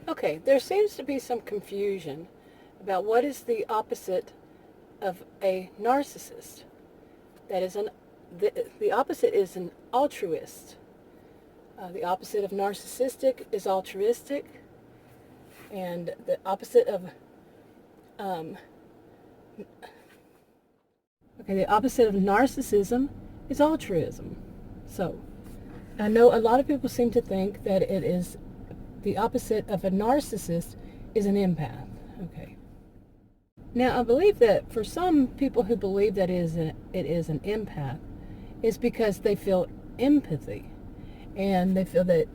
Okay, there seems to be some confusion about what is the opposite of a narcissist. That is the opposite is an altruist. The opposite of narcissistic is altruistic, and the opposite of um, the opposite of narcissism is altruism. So, I know a lot of people seem to think that it is the opposite of a narcissist is an empath. Okay. Now, I believe that for some people who believe that it is an empath, it's because they feel empathy. And they feel that,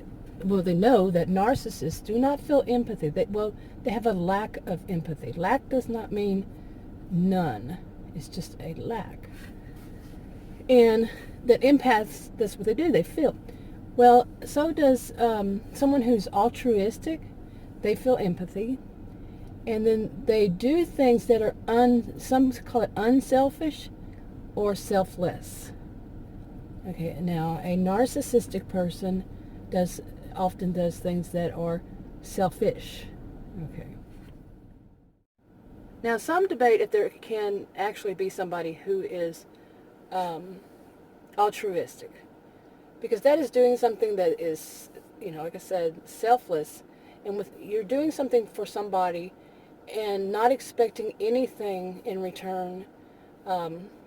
well, they know that narcissists do not feel empathy. They have a lack of empathy. Lack does not mean none. It's just a lack. And that empaths, that's what they do. They feel. Well, so does someone who's altruistic. They feel empathy. And then they do things that are, some call it unselfish or selfless. Okay, now a narcissistic person often does things that are selfish. Okay. Now, some debate if there can actually be somebody who is altruistic, because that is doing something that is, like I said, selfless, and you're doing something for somebody and not expecting anything in return.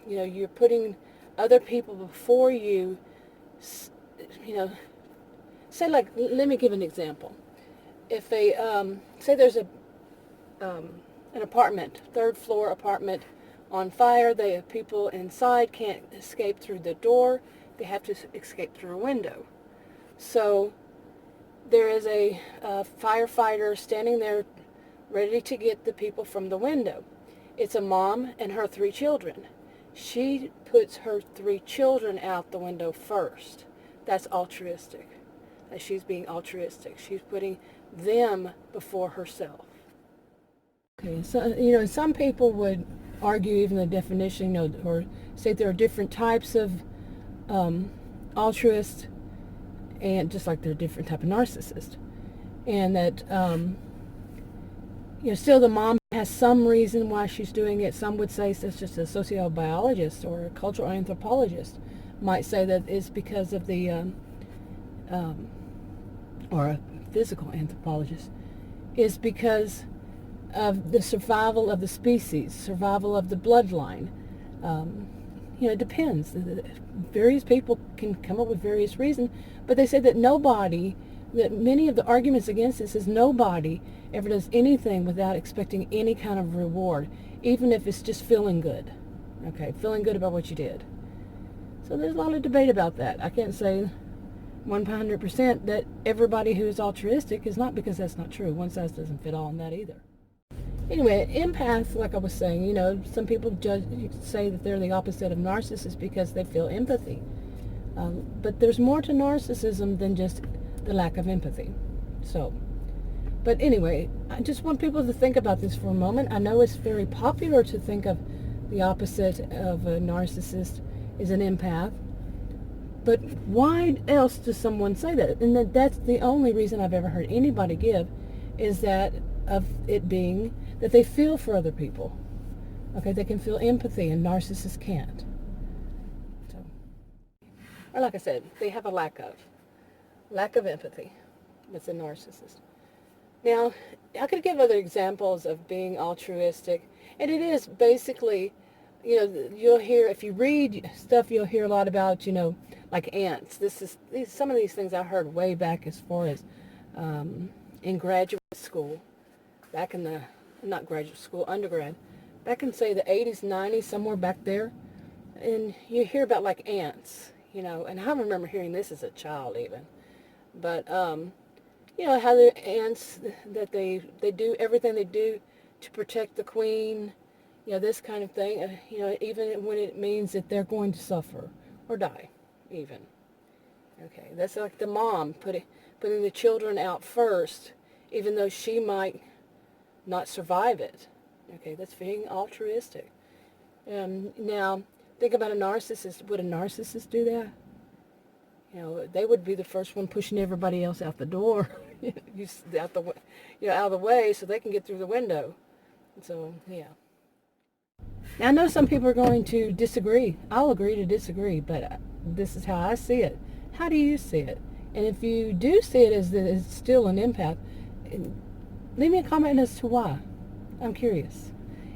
You're putting other people before you. Say, like, let me give an example. If say there's an apartment, third floor apartment on fire, the people inside can't escape through the door, they have to escape through a window. So there is a firefighter standing there ready to get the people from the window. It's a mom and her 3 children. She puts her 3 children out the window first. That's altruistic. She's being altruistic. She's putting them before herself. Okay, so, some people would argue even the definition, or say there are different types of altruist, and just like there are different type of narcissist. And that, still the mom has some reason why she's doing it. Some would say it's just a sociobiologist or a cultural anthropologist might say that it's because of the, or a physical anthropologist, is because of the survival of the species, survival of the bloodline. It depends. Various people can come up with various reasons, but they say that many of the arguments against this is nobody ever does anything without expecting any kind of reward, even if it's just feeling good. Okay, feeling good about what you did. So there's a lot of debate about that. I can't say 100% that everybody who is altruistic is not, because that's not true. One size doesn't fit all in that either. Anyway, empaths, like I was saying, some people say that they're the opposite of narcissists because they feel empathy. But there's more to narcissism than just the lack of empathy. But anyway, I just want people to think about this for a moment. I know it's very popular to think of the opposite of a narcissist is an empath. But why else does someone say that? And that's the only reason I've ever heard anybody give, is that of it being that they feel for other people. Okay, they can feel empathy, and narcissists can't. Or like I said, they have a lack of empathy. That's a narcissist. Now, I could give other examples of being altruistic, and it is basically, you'll hear, if you read stuff, you'll hear a lot about, like ants. Some of these things I heard way back as far as in graduate school, back in not graduate school, undergrad, back in, say, the 80s, 90s, somewhere back there, and you hear about, like, ants, and I remember hearing this as a child even, but, how the ants, that they do everything they do to protect the queen, this kind of thing, even when it means that they're going to suffer or die, even. Okay, that's like the mom putting the children out first, even though she might not survive it. Okay, that's being altruistic. Now, think about a narcissist. Would a narcissist do that? They would be the first one pushing everybody else out the door. out the out of the way so they can get through the window. So yeah. Now I know some people are going to disagree. I'll agree to disagree, but this is how I see it. How do you see it? And if you do see it as that it's still an empath, leave me a comment as to why. I'm curious.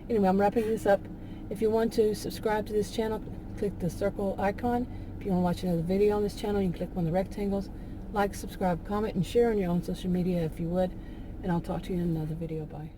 Anyway, I'm wrapping this up. If you want to subscribe to this channel, click the circle icon. If you want to watch another video on this channel, you can click one of the rectangles. Like, subscribe, comment, and share on your own social media if you would. And I'll talk to you in another video. Bye.